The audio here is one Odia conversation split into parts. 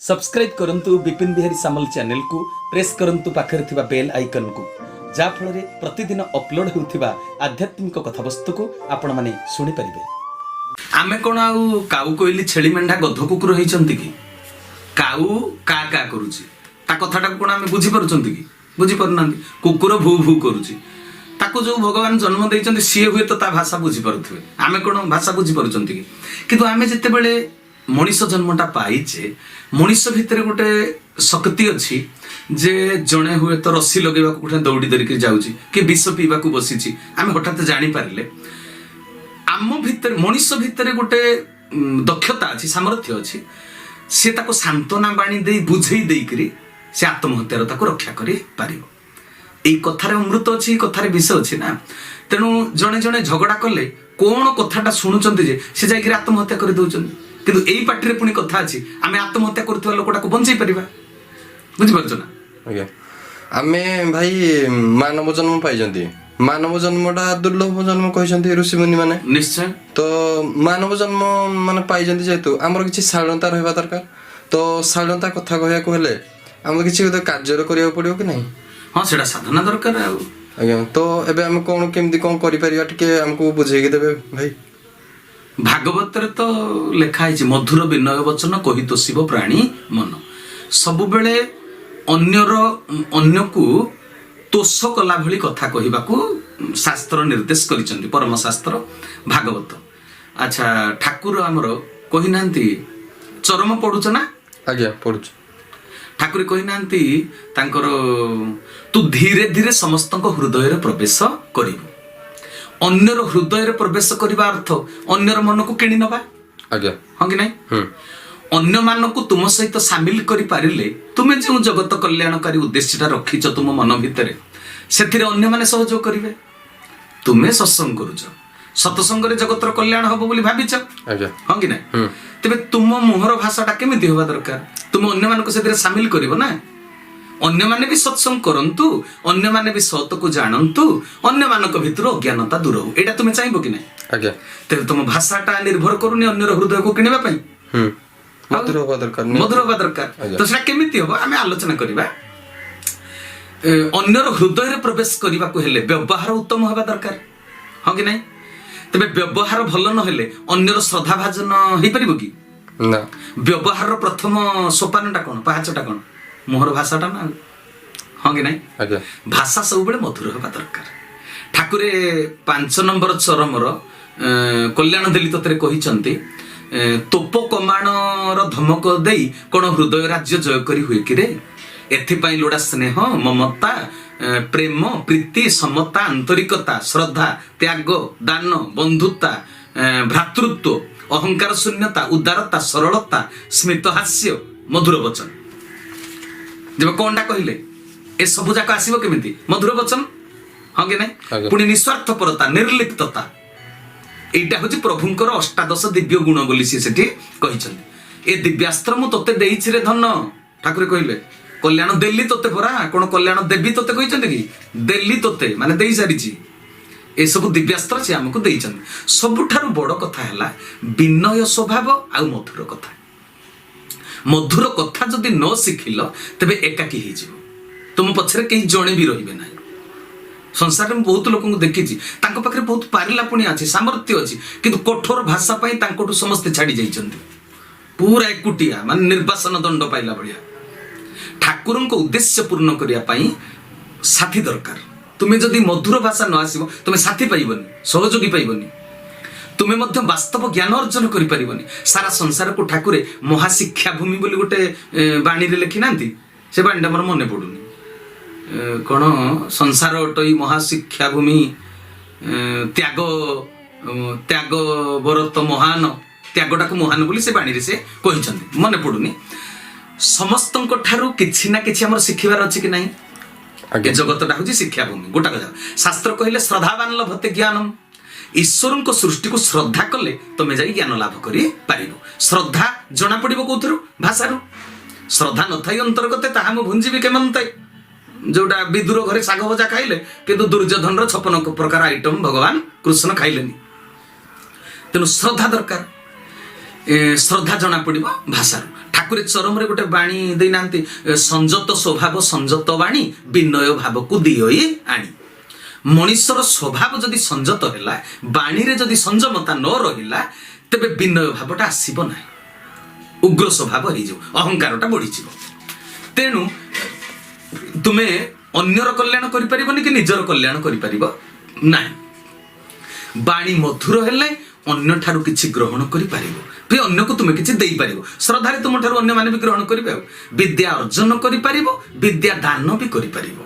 सब्सक्राइब करंतु विपिन बिहारी सामल चैनल को प्रेस करंतु पाखरे थिबा बेल आइकन को जा फल रे प्रतिदिन अपलोड होउथिबा आध्यात्मिक कथावस्तु को आपण माने सुनि परिबे। आमे कोन आउ काउ कोइली छेली मेंढा गध कुकुर होइचंती कि काउ का का करूची ता कथाटा कोन आमे बुझी परुचंती कि बुझी परनांती कुकुर भू भू करूची ताको जो भगवान जन्म देइचंती सी हुए तो ता भाषा बुझी परुथबे आमे कोन भाषा बुझी परुचंती कि किंतु आमे जते बेले मनीष जन्मटा पाइचे मनीष भितर गोटे शक्ति अच्छी जे जड़े हुए तो रस्सी लगे गोटे दौड़ी धरिक जाऊँगी कि विष पीवा बसी आम हठात जापारे आम भितर मनीष भितर गोटे दक्षता अच्छी सामर्थ्य अच्छी सी ताको सांत्वना बाणी दे बुझे देकर से आत्महत्यार रक्षा कर कथार अमृत अच्छी कथार विष अच्छी ना तेणु जड़े जड़े झगड़ा कले कौन कथाटा शुणुंट से जाकर आत्महत्या कर दौरान किंतु एई पार्टी पुणी कथा अछि आमे आत्महत्या करथवा लोकटा को बंचाई परिबा बुझि परछ ना आज्ञा आमे भाई मानव जन्म पाइजंती मानव जन्मटा दुर्लभ जन्म कहिसंती ऋषि मुनि माने निश्चय तो मानव जन्म माने पाइजंती जेतु हमर किछि शालीनता रहबा दरकार तो शालीनता कथा कहया को हेले हम किछि गोटे कार्य करिया पड़ियो कि नहीं हां सेडा साधना दरकार आज्ञा तो एबे हम कोन केमदी कोन करि परिया टिके हमको बुझेई देबे भाई भागवत तो लिखाई मधुर विनय वचन कही तो शिव प्राणी मन सब बेले अन्य को तोष कला भली कथा कहवाकू शास्त्र निर्देश करिसेंती परम शास्त्र भागवत। अच्छा ठाकुर आमर कही नांती चरम पढ़ुच ना आज्ञा पढ़ुच ठाकुर कही नांती तांकर तू धीरे धीरे समस्त हृदय रे प्रवेश करिवु अन्यर हृदय प्रवेश करने अर्थ अन्यर मन को किणी नवा आज्ञा हाँ कि नहीं अन्य मान को तुम सहित सामिल कर पारिले तुमे जो जगत कल्याणकारी उद्देश्यटा रखीच तुम मन भितर से अन्य माने सहयोग करिवे तुमे सत्संग करूछ सत्संग रे जगतर कल्याण हबो बोली भाबिछ हाँ कि नहीं तेबे तुम मुहर भाषाटा केमिति होबा दरकार तुम अन्य मान को सेतिर सामिल करिवो ना अन्य माने भी सत्संग करंतु अन्य माने भी सत को जानंतु अन्य मानक भितर अज्ञानता दूर हो एटा तुमे चाहिबो कि नै आज्ञा तेरे तुम भाषाटा निर्भर करूनी अन्यर हृदय को किनिबा पई मधुर होबा दरकार तो सेटा केमिति होबो आमे आलोचना करिबा अन्यर हृदय रे प्रवेश करिबा को हेले व्यवहार उत्तम होबा दरकार हां कि नै तबे व्यवहार भलो न हेले अन्यर श्रद्धा भाजन हेइ परिबो कि ना व्यवहार प्रथम सोपानटा कोन पाहाचटा कोन मोहर भाषाटा ना हाँ कि नहीं भाषा सब बेले मधुर होगा दरकार ठाकुरे 5 नंबर चरमर कल्याण दिली तोते कहिचंती तोप कमाणर धमक देई कोन हृदय राज्य जय करी हुए कि रे एथिपाई लोड़ा स्नेह ममता प्रेम प्रीति समता आंतरिकता श्रद्धा त्याग दान बंधुता भ्रातृत्व अहंकार शून्यता उदारता सरलता स्मित हास्य मधुर वचन जब कौनटा कहले ए सब जाक आसीबो केमिति मधुर वचन हाँ कि नहीं पुणी निस्वार्थपरता निर्लिप्तता एटा होची प्रभुंकर अष्टादश दिव्य गुण बोली सी सेठी कहिछन ए दिव्यास्त्र मु तोते देइछि रे धन ठाकुर कहले कल्याण देली तोते परा कोन कल्याण देबी तोते कहिछन कि देली तोते माने देई सारिछि ए सब दिव्यास्त्र से हमको देइछन सबुठारु बड़ कथा हला विनय स्वभाव आ मधुर कथा मधुर कथा जदि न शिखिल तेबे एकाकी हो तुम पछरे कहीं जड़े भी रही ना संसार में बहुत लोक देखी पाखे बहुत पारिला पुणी अच्छी सामर्थ्य अच्छी किंतु कठोर भाषा समस्ते छाड़ी जाइछन्ति पूरा एकुटिया मान निर्वासन दंड पाइला भलिया ठाकुर उद्देश्य पूर्ण करने साथी दरकार तुम्हें जदि मधुर भाषा न आसो तुम साथी पाइबनी सहयोगी पाइबनी तुम्हें मध्य वास्तव ज्ञान अर्जन कर पारिबनी सारा संसार को ठाकुरे महाशिक्षा भूमि बोली गोटे बाणी रे लिखि नांती से बाणीटा मोर मने पडुनी कोन संसार टई महाशिक्षा भूमि त्याग त्याग भरत महान त्यागटा को महान बोली से बाणी रे से कहिसंती मने पडुनी समस्तंक ठारू किछि ना किछि हमर शिखिबार अछि कि नाही ए जगतटा होची शिक्षा भूमि गोटा कथा शास्त्र कहिले श्रद्धावान लभते ज्ञानम ईश्वर को सृष्टि को श्रद्धा कले तुम्हें जाई ज्ञान लाभ करि पारिबो श्रद्धा जना पड़िबो कोथरु भाषारु श्रद्धा न थाई अंतर्गत ताहा मु भुंजीबी केमंते जोटा विदुर घरे साग भजा खाइले किंतु दुर्योधन रो 56 प्रकार आइटम भगवान कृष्ण खाइलेनी तेनु श्रद्धा दरकार श्रद्धा जना पड़िबो भाषारु ଠାକୁରେ ଚରମରେ ଗୋଟେ ବାଣୀ ଦେଇନାହାନ୍ତି, ସଂଯତ ସ୍ୱଭାବ ସଂଯତ ବାଣୀ ବିନୟ ଭାବକୁ ଦିଅଇ ଆଣି। ମଣିଷର ସ୍ୱଭାବ ଯଦି ସଂଯତ ହେଲା, ବାଣୀରେ ଯଦି ସଂଯମତା ନ ରହିଲା, ତେବେ ବିନୟ ଭାବଟା ଆସିବ ନାହିଁ, ଉଗ୍ର ସ୍ୱଭାବ ହେଇଯିବ, ଅହଙ୍କାରଟା ବଢିଯିବ। ତେଣୁ ତୁମେ ଅନ୍ୟର କଲ୍ୟାଣ କରିପାରିବନି କି ନିଜର କଲ୍ୟାଣ କରିପାରିବ ନାହିଁ। ବାଣୀ ମଧୁର ହେଲେ ଅନ୍ୟଠାରୁ କିଛି ଗ୍ରହଣ କରିପାରିବ, ବି ଅନ୍ୟକୁ ତୁମେ କିଛି ଦେଇପାରିବ। ଶ୍ରଦ୍ଧାରେ ତୁମଠାରୁ ଅନ୍ୟମାନେ ବି ଗ୍ରହଣ କରିବେ, ଆଉ ବିଦ୍ୟା ଅର୍ଜନ କରିପାରିବ, ବିଦ୍ୟା ଦାନ ବି କରିପାରିବ।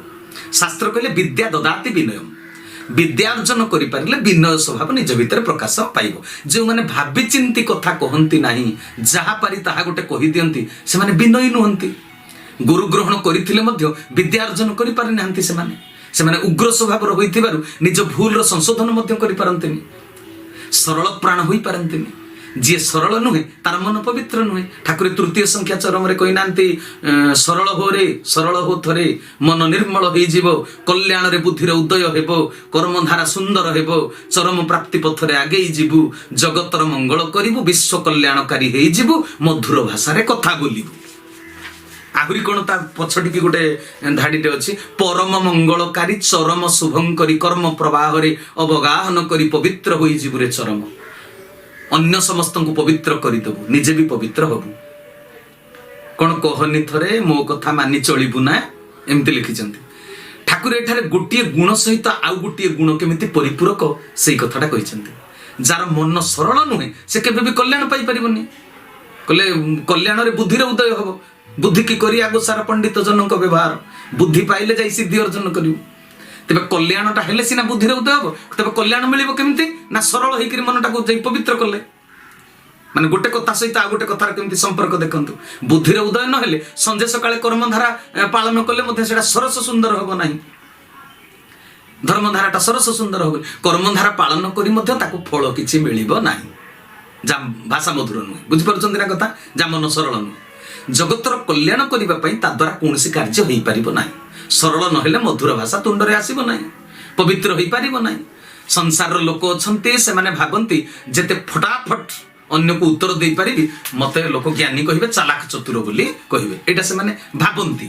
ଶାସ୍ତ୍ର କହିଲେ ବିଦ୍ୟା ଦଦାତି ବିନୟମ୍, ବିଦ୍ୟା ଅର୍ଜନ କରିପାରିଲେ ବିନୟ ସ୍ୱଭାବ ନିଜ ଭିତରେ ପ୍ରକାଶ ପାଇବ। ଯେଉଁମାନେ ଭାବି ଚିନ୍ତି କଥା କହନ୍ତି ନାହିଁ, ଯାହା ପାରି ତାହା ଗୋଟେ କହିଦିଅନ୍ତି, ସେମାନେ ବିନୟୀ ନୁହନ୍ତି। ଗୁରୁ ଗ୍ରହଣ କରିଥିଲେ ମଧ୍ୟ ବିଦ୍ୟା ଅର୍ଜନ କରିପାରିନାହାନ୍ତି। ସେମାନେ ଉଗ୍ର ସ୍ୱଭାବର ହୋଇଥିବାରୁ ନିଜ ଭୁଲର ସଂଶୋଧନ ମଧ୍ୟ କରିପାରନ୍ତିନି, ସରଳ ପ୍ରାଣ ହୋଇପାରନ୍ତିନି। ଯିଏ ସରଳ ନୁହେଁ ତାର ମନ ପବିତ୍ର ନୁହେଁ। ଠାକୁର ତୃତୀୟ ସଂଖ୍ୟା ଚରମରେ କହିନାହାନ୍ତି, ସରଳ ହୋ ଥରେ ମନ ନିର୍ମଳ ହେଇଯିବ, କଲ୍ୟାଣରେ ବୁଦ୍ଧିର ଉଦୟ ହେବ, କର୍ମଧାରା ସୁନ୍ଦର ହେବ, ଚରମ ପ୍ରାପ୍ତି ପଥରେ ଆଗେଇ ଯିବୁ, ଜଗତର ମଙ୍ଗଳ କରିବୁ, ବିଶ୍ୱ କଲ୍ୟାଣକାରୀ ହେଇଯିବୁ, ମଧୁର ଭାଷାରେ କଥା ବୋଲିବୁ। ଆହୁରି କଣ ତା ପଛଟିକି ଗୋଟେ ଧାଡିଟେ ଅଛି, ପରମ ମଙ୍ଗଳକାରୀ ଚରମ ଶୁଭଙ୍କରୀ, କର୍ମ ପ୍ରବାହରେ ଅବଗାହନ କରି ପବିତ୍ର ହୋଇଯିବୁ ରେ ଚରମ। ଅନ୍ୟ ସମସ୍ତଙ୍କୁ ପବିତ୍ର କରିଦେବୁ, ନିଜେ ବି ପବିତ୍ର ହବୁ। କଣ କହନି ଥରେ ମୋ କଥା ମାନି ଚଳିବୁ ନା, ଏମିତି ଲେଖିଛନ୍ତି ଠାକୁର। ଏଠାରେ ଗୋଟିଏ ଗୁଣ ସହିତ ଆଉ ଗୋଟିଏ ଗୁଣ କେମିତି ପରିପୂରକ ସେଇ କଥାଟା କହିଛନ୍ତି। ଯାର ମନ ସରଳ ନୁହେଁ ସେ କେବେ ବି କଲ୍ୟାଣ ପାଇପାରିବନି। କହିଲେ କଲ୍ୟାଣରେ ବୁଦ୍ଧିର ଉଦୟ ହବ, ବୁଦ୍ଧି କି କରି ଆଗୋସାର ପଣ୍ଡିତ ଜନଙ୍କ ବ୍ୟବହାର, ବୁଦ୍ଧି ପାଇଲେ ଯାଇ ସିଦ୍ଧି ଅର୍ଜନ କରିବୁ। ତେବେ କଲ୍ୟାଣଟା ହେଲେ ସିନା ବୁଦ୍ଧିର ଉଦୟ ହବ। ତେବେ କଲ୍ୟାଣ ମିଳିବ କେମିତି ନା ସରଳ ହେଇକିରି ମନଟାକୁ ଯାଇ ପବିତ୍ର କଲେ। ମାନେ ଗୋଟେ କଥା ସହିତ ଆଉ ଗୋଟେ କଥାର କେମିତି ସମ୍ପର୍କ ଦେଖନ୍ତୁ। ବୁଦ୍ଧିର ଉଦୟ ନ ହେଲେ ସଞ୍ଜେ ସକାଳେ କର୍ମଧାରା ପାଳନ କଲେ ମଧ୍ୟ ସେଟା ସରସ ସୁନ୍ଦର ହବ ନାହିଁ। ଧର୍ମଧାରାଟା ସରସ ସୁନ୍ଦର ହବ, କର୍ମଧାରା ପାଳନ କରି ମଧ୍ୟ ତାକୁ ଫଳ କିଛି ମିଳିବ ନାହିଁ। ଯା ଭାଷା ମଧୁର ନୁହେଁ, ବୁଝିପାରୁଛନ୍ତି ନା କଥା? ଯା ମନ ସରଳ ନୁହେଁ। ଜଗତର କଲ୍ୟାଣ କରିବା ପାଇଁ ତା ଦ୍ୱାରା କୌଣସି କାର୍ଯ୍ୟ ହେଇପାରିବ ନାହିଁ। ସରଳ ନହେଲେ ମଧୁର ଭାଷା ତୁଣ୍ଡରେ ଆସିବ ନାହିଁ, ପବିତ୍ର ହେଇପାରିବ ନାହିଁ। ସଂସାରର ଲୋକ ଅଛନ୍ତି, ସେମାନେ ଭାବନ୍ତି ଯେତେ ଫଟାଫଟ ଅନ୍ୟକୁ ଉତ୍ତର ଦେଇପାରିବି ମତେ ଲୋକ ଜ୍ଞାନୀ କହିବେ, ଚାଲାକ ଚତୁର ବୋଲି କହିବେ, ଏଇଟା ସେମାନେ ଭାବନ୍ତି।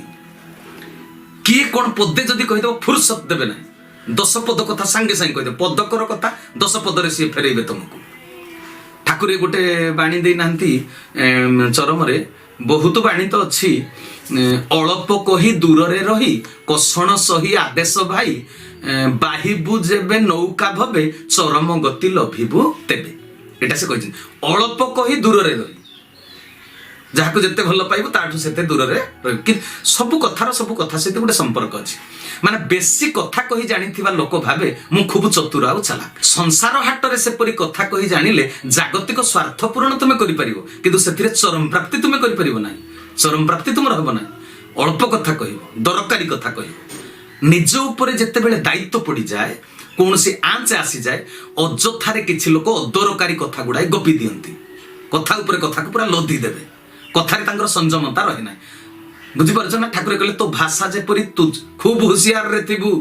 କିଏ କଣ ପଦେ ଯଦି କହିଦେବ ଫୁର୍ସତ ଦେବେ ନାହିଁ, 10 ପଦ କଥା ସାଙ୍ଗେ ସାଙ୍ଗେ କହିଦେବେ। ପଦକର କଥା 10 ପଦରେ ସିଏ ଫେରେଇବେ ତମକୁ। ଠାକୁର ଗୋଟେ ବାଣୀ ଦେଇନାହାନ୍ତି ଚରମରେ, ବହୁତ ବାଣୀ ତ ଅଛି। ଅଳପ କହି ଦୂରରେ ରହି କଷଣ ସହି ଆଦେଶ ଭାଇ, ବାହିବୁ ଯେବେ ନୌକା ଭବେ ଚରମ ଗତି ଲଭିବୁ ତେବେ। ଏଟା ସେ କହିଛନ୍ତି, ଅଳପ କହି ଦୂରରେ ରହି, ଯାହାକୁ ଯେତେ ଭଲ ପାଇବୁ ତାଠୁ ସେତେ ଦୂରରେ ରହିବୁ। କିନ୍ତୁ ସବୁ କଥା ସହିତ ଗୋଟେ ସମ୍ପର୍କ ଅଛି। ମାନେ ବେଶୀ କଥା କହି ଜାଣିଥିବା ଲୋକ ଭାବେ ମୁଁ ଖୁବ ଚତୁର ଆଉ ଚାଲାକ। ସଂସାର ହାଟରେ ସେପରି କଥା କହି ଜାଣିଲେ ଜାଗତିକ ସ୍ୱାର୍ଥ ପୂରଣ ତୁମେ କରିପାରିବ, କିନ୍ତୁ ସେଥିରେ ଚରମ ପ୍ରାପ୍ତି ତୁମେ କରିପାରିବ ନାହିଁ। ଚରମ ପ୍ରାପ୍ତି ତୁମର ହବ ନାହିଁ। ଅଳ୍ପ କଥା କହିବ, ଦରକାରୀ କଥା କହିବ। ନିଜ ଉପରେ ଯେତେବେଳେ ଦାୟିତ୍ୱ ପଡ଼ିଯାଏ, କୌଣସି ଆଞ୍ଚ ଆସିଯାଏ, ଅଯଥାରେ କିଛି ଲୋକ ଅଦରକାରୀ କଥା ଗୁଡ଼ାଏ ଗପି ଦିଅନ୍ତି। କଥା ଉପରେ କଥାକୁ ପୁରା ଲଦି ଦେବେ, କଥାରେ ତାଙ୍କର ସଂଯମତା ରହେ ନାହିଁ। ବୁଝିପାରୁଛ ନା? ଠାକୁର କହିଲେ ତୋ ଭାଷା ଯେପରି ତୁ ଖୁବ ହୁସିଆରରେ ଥିବୁ,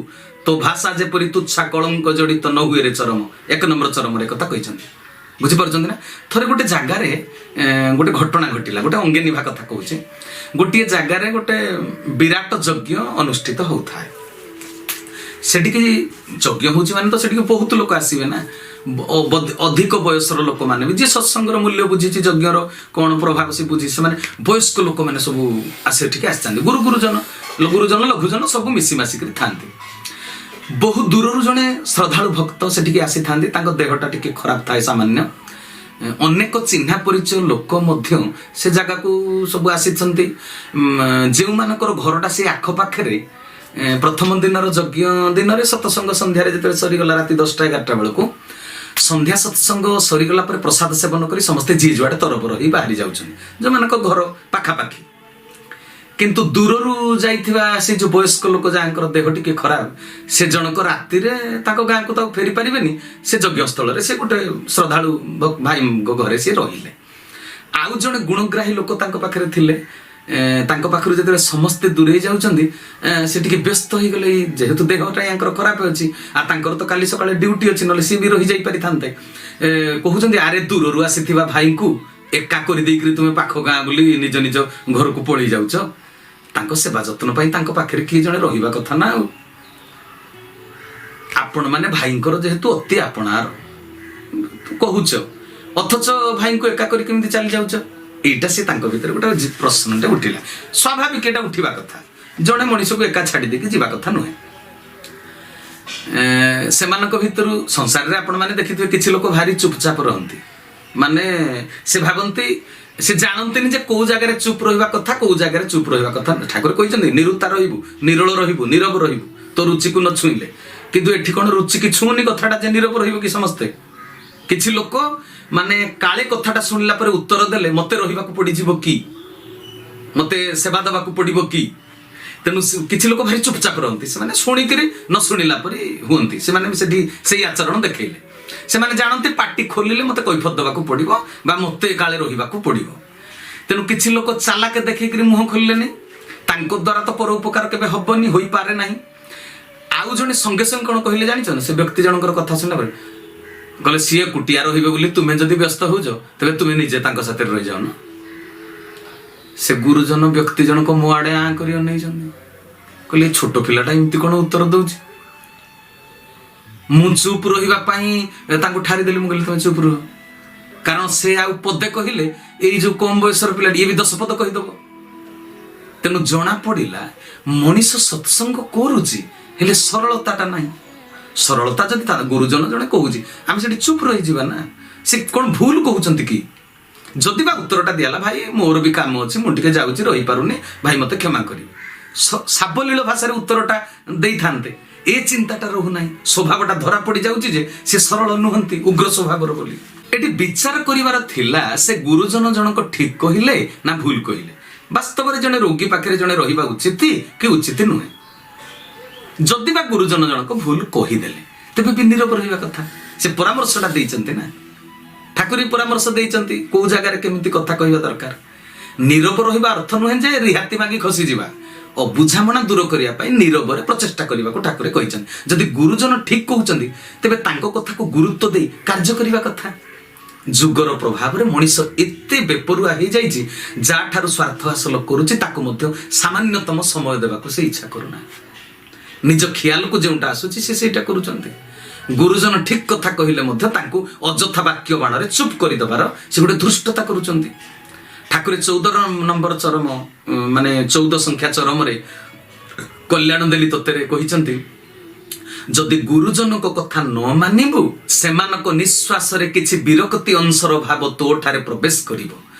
ତୋ ଭାଷା ଯେପରି ତୁଚ୍ଛା କଳଙ୍କ ଜଡ଼ିତ ନ ହୁଏ ରେ ଚରମ। 1 ନମ୍ବର ଚରମରେ କଥା କହିଛନ୍ତି। ବୁଝିପାରୁଛନ୍ତି ନା? ଥରେ ଗୋଟେ ଜାଗାରେ ଗୋଟେ ଘଟଣା ଘଟିଲା, ଗୋଟେ ଅଙ୍ଗେ ନିଭା କଥା କହୁଛି। ଗୋଟିଏ ଜାଗାରେ ଗୋଟେ ବିରାଟ ଯଜ୍ଞ ଅନୁଷ୍ଠିତ ହଉଥାଏ। ସେଠିକି ଯଜ୍ଞ ହଉଛି ମାନେ ତ ସେଠିକି ବହୁତ ଲୋକ ଆସିବେ ନା, ଅଧିକ ବୟସର ଲୋକମାନେ ବି, ଯିଏ ସତ୍ସଙ୍ଗର ମୂଲ୍ୟ ବୁଝିଛି, ଯଜ୍ଞର କ'ଣ ପ୍ରଭାବ ସେ ବୁଝିଛି, ସେମାନେ ବୟସ୍କ ଲୋକମାନେ ସବୁ ସେଠିକି ଆସିଥାନ୍ତି। ଗୁରୁଜନ ଲଘୁଜନ ସବୁ ମିଶି ମାସିକରି ଥାନ୍ତି। ବହୁ ଦୂରରୁ ଜଣେ ଶ୍ରଦ୍ଧାଳୁ ଭକ୍ତ ସେଠିକି ଆସିଥାନ୍ତି। ତାଙ୍କ ଦେହଟା ଟିକେ ଖରାପ ଥାଏ ସାମାନ୍ୟ। ଅନେକ ଚିହ୍ନା ପରିଚୟ ଲୋକ ମଧ୍ୟ ସେ ଜାଗାକୁ ସବୁ ଆସିଛନ୍ତି। ଯେଉଁମାନଙ୍କର ଘରଟା ସେ ଆଖପାଖରେ, ପ୍ରଥମ ଦିନର ଯଜ୍ଞ ଦିନରେ ସତ୍ସଙ୍ଗ ସନ୍ଧ୍ୟାରେ ଯେତେବେଳେ ସରିଗଲା, ରାତି 10ଟା-11ଟା ବେଳକୁ ସନ୍ଧ୍ୟା ସତ୍ସଙ୍ଗ ସରିଗଲା ପରେ ପ୍ରସାଦ ସେବନ କରି ସମସ୍ତେ ଯିଏ ଯୁଆଡ଼େ ତରବର ହେଇ ବାହାରି ଯାଉଛନ୍ତି, ଯେଉଁମାନଙ୍କ ଘର ପାଖାପାଖି। କିନ୍ତୁ ଦୂରରୁ ଯାଇଥିବା ସେ ଯେଉଁ ବୟସ୍କ ଲୋକ ଯାହାଙ୍କର ଦେହ ଟିକେ ଖରାପ, ସେ ଜଣକ ରାତିରେ ତାଙ୍କ ଗାଁକୁ ତ ଫେରି ପାରିବେନି, ସେ ଯଜ୍ଞସ୍ଥଳରେ ସେ ଗୋଟେ ଶ୍ରଦ୍ଧାଳୁ ଭାଇଙ୍କ ଘରେ ସିଏ ରହିଲେ। ଆଉ ଜଣେ ଗୁଣଗ୍ରାହୀ ଲୋକ ତାଙ୍କ ପାଖରେ ଥିଲେ। ତାଙ୍କ ପାଖରୁ ଯେତେବେଳେ ସମସ୍ତେ ଦୂରେଇ ଯାଉଛନ୍ତି, ସେ ଟିକେ ବ୍ୟସ୍ତ ହେଇଗଲେ। ଯେହେତୁ ଦେହଟା ୟାଙ୍କର ଖରାପ ଅଛି, ଆଉ ତାଙ୍କର ତ କାଲି ସକାଳେ ଡ୍ୟୁଟି ଅଛି, ନହେଲେ ସିଏ ବି ରହିଯାଇ ପାରିଥାନ୍ତେ। କହୁଛନ୍ତି, ଆରେ ଦୂରରୁ ଆସିଥିବା ଭାଇଙ୍କୁ ଏକା କରିଦେଇକିରି ତୁମେ ପାଖ ଗାଁ ବୋଲି ନିଜ ନିଜ ଘରକୁ ପଳେଇ ଯାଉଛ। ତାଙ୍କ ସେବା ଯତ୍ନ ପାଇଁ ତାଙ୍କ ପାଖରେ କିଏ ଜଣେ ରହିବା କଥା ନା। ଆଉ ଆପଣ ମାନେ ଭାଇଙ୍କର ଯେହେତୁ ଅତି ଆପଣାର କହୁଛ, ଅଥଚ ଭାଇଙ୍କୁ ଏକା କରି କେମିତି ଚାଲି ଯାଉଛ? ଏଇଟା ସେ ତାଙ୍କ ଭିତରେ ଗୋଟେ ପ୍ରଶ୍ନଟେ ଉଠିଲା। ସ୍ୱାଭାବିକ ଏଇଟା ଉଠିବା କଥା। ଜଣେ ମଣିଷକୁ ଏକା ଛାଡ଼ି ଦେଇକି ଯିବା କଥା ନୁହେଁ। ସେମାନଙ୍କ ଭିତରୁ ସଂସାରରେ ଆପଣ ମାନେ ଦେଖିଥିବେ କିଛି ଲୋକ ଭାରି ଚୁପଚାପ ରହନ୍ତି। ମାନେ ସେ ଭାବନ୍ତି, ସେ ଜାଣନ୍ତିନି ଯେ କୋଉ ଜାଗାରେ ଚୁପ୍ ରହିବା କଥା, କୋଉ ଜାଗାରେ ଚୁପ୍ ରହିବା କଥା। ଠାକୁର କହିଛନ୍ତି ନିରୁତା ରହିବୁ, ନିରଳ ରହିବୁ, ନୀରବ ରହିବୁ ତୋ ରୁଚିକୁ ନ ଛୁଇଁଲେ। କିନ୍ତୁ ଏଠି କଣ ରୁଚିକି ଛୁଉଁନି କଥାଟା ଯେ ନୀରବ ରହିବ କି ସମସ୍ତେ? କିଛି ଲୋକ ମାନେ କାଳେ କଥାଟା ଶୁଣିଲା ପରେ ଉତ୍ତର ଦେଲେ ମତେ ରହିବାକୁ ପଡିଯିବ କି, ମତେ ସେବା ଦେବାକୁ ପଡିବ କି? ତେଣୁ କିଛି ଲୋକ ଭାରି ଚୁପଚାପ ରହନ୍ତି। ସେମାନେ ଶୁଣିକିରି ନ ଶୁଣିଲା ପରି ହୁଅନ୍ତି। ସେମାନେ ବି ସେଠି ସେଇ ଆଚରଣ ଦେଖେଇଲେ। ସେମାନେ ଜାଣନ୍ତି ପାଟି ଖୋଲିଲେ ମତେ କୈଫତ ଦେବାକୁ ପଡିବ ବା ମତେ କାଳେ ରହିବାକୁ ପଡିବ। ତେଣୁ କିଛି ଲୋକ ଚାଲାକ ଦେଖେଇକିରି ମୁହଁ ଖୋଲିଲେନି। ତାଙ୍କ ଦ୍ୱାରା ତ ପର ଉପକାର କେବେ ହବନି, ହୋଇପାରେ ନାହିଁ। ଆଉ ଜଣେ ସଙ୍ଗେ ସଙ୍ଗେ କଣ କହିଲେ ଜାଣିଛ? ସେ ବ୍ୟକ୍ତି ଜଣଙ୍କର କଥା ଶୁଣିଲା ପରେ କହିଲେ ସିଏ କୁଟିଆ ରହିବେ ବୋଲି ତୁମେ ଯଦି ବ୍ୟସ୍ତ ହଉଛ ତେବେ ତୁମେ ନିଜେ ତାଙ୍କ ସାଥିରେ ରହିଯାଉନ। ସେ ଗୁରୁଜନ ବ୍ୟକ୍ତି ଜଣକ ମୋ ଆଡେ ଆଁ କରି ଅନେଇଛନ୍ତି। କହିଲେ ଛୋଟ ପିଲାଟା ଏମିତି କଣ ଉତ୍ତର ଦଉଛି? ମୁଁ ଚୁପ୍ ରହିବା ପାଇଁ ତାଙ୍କୁ ଠାରିଦେଲି। ମୁଁ କହିଲି ତମେ ଚୁପ୍ ରୁହ, କାରଣ ସେ ଆଉ ପଦେ କହିଲେ ଏଇ ଯୋଉ କମ ବୟସର ପିଲାଟି ଇଏ ବି 10 ପଦ କହିଦବ। ତେଣୁ ଜଣା ପଡିଲା ମଣିଷ ସତ୍ସଙ୍ଗ କରୁଛି ହେଲେ ସରଳତାଟା ନାହିଁ। ସରଳତା ଯଦି ତା ଗୁରୁଜନ ଜଣେ କହୁଛି ଆମେ ସେଠି ଚୁପ୍ ରହିଯିବା ନା। ସେ କଣ ଭୁଲ କହୁଛନ୍ତି କି? ଯଦି ବା ଉତ୍ତରଟା ଦିଆଲା ଭାଇ ମୋର ବି କାମ ଅଛି, ମୁଁ ଟିକେ ଯାଉଛି ରହିପାରୁନି, ଭାଇ ମତେ କ୍ଷମା କରିବେ, ସାବଲୀଳ ଭାଷାରେ ଉତ୍ତରଟା ଦେଇଥାନ୍ତେ। ଏ ଚିନ୍ତାଟା ରହୁନାହିଁ। ସ୍ୱଭାବଟା ଧରା ପଡି ଯାଉଛି ଯେ ସେ ସରଳ ନୁହନ୍ତି, ଉଗ୍ର ସ୍ୱଭାବର ବୋଲି। ଏଠି ବିଚାର କରିବାର ଥିଲା ସେ ଗୁରୁଜନ ଜଣକ ଠିକ କହିଲେ ନା ଭୁଲ କହିଲେ। ବାସ୍ତବରେ ଜଣେ ରୋଗୀ ପାଖରେ ଜଣେ ରହିବା ଉଚିତ କି ଉଚିତ ନୁହେଁ। ଯଦି ବା ଗୁରୁଜନ ଜଣକ ଭୁଲ କହିଦେଲେ ତେବେ ବି ନୀରବ ରହିବା କଥା। ସେ ପରାମର୍ଶଟା ଦେଇଛନ୍ତି ନା, ଠାକୁର ପରାମର୍ଶ ଦେଇଛନ୍ତି କୋଉ ଜାଗାରେ କେମିତି କଥା କହିବା ଦରକାର। ନୀରବ ରହିବା ଅର୍ଥ ନୁହେଁ ଯେ ରିହାତି ମାଗି ଖସିଯିବା। ଅବୁଝାମଣା ଦୂର କରିବା ପାଇଁ ନୀରବରେ ପ୍ରଚେଷ୍ଟା କରିବାକୁ ଠାକୁର କହିଛନ୍ତି। ଯଦି ଗୁରୁଜନ ଠିକ କହୁଛନ୍ତି ତେବେ ତାଙ୍କ କଥାକୁ ଗୁରୁତ୍ୱ ଦେଇ କାର୍ଯ୍ୟ କରିବା କଥା। ଯୁଗର ପ୍ରଭାବରେ ମଣିଷ ଏତେ ବେପରୁଆ ହେଇଯାଇଛି, ଯାଠାରୁ ସ୍ୱାର୍ଥ ହାସଲ କରୁଛି ତାକୁ ମଧ୍ୟ ସାମାନ୍ୟତମ ସମୟ ଦେବାକୁ ସେ ଇଚ୍ଛା କରୁନାହିଁ। ନିଜ ଖିଆଲକୁ ଯେଉଁଟା ଆସୁଛି ସେ ସେଇଟା କରୁଛନ୍ତି। ଗୁରୁଜନ ଠିକ କଥା କହିଲେ ମଧ୍ୟ ତାଙ୍କୁ ଅଯଥା ବାକ୍ୟ ବାଣରେ ଚୁପ୍ କରିଦେବାର ସେ ଗୋଟେ ଧୃଷ୍ଟତା କରୁଛନ୍ତି। ଠାକୁର 14 ନମ୍ବର ଚରମ ମାନେ 14 ସଂଖ୍ୟା ଚରମରେ କଲ୍ୟାଣ ଦେଲି ତୋତେରେ କହିଛନ୍ତି, ଯଦି ଗୁରୁଜନଙ୍କ କଥା ନ ମାନିବୁ ସେମାନଙ୍କ ନିଶ୍ୱାସରେ କିଛି ବିରକ୍ତି ଅଂଶର ଭାବ ତୋଠାରେ ପ୍ରବେଶ କରିବ,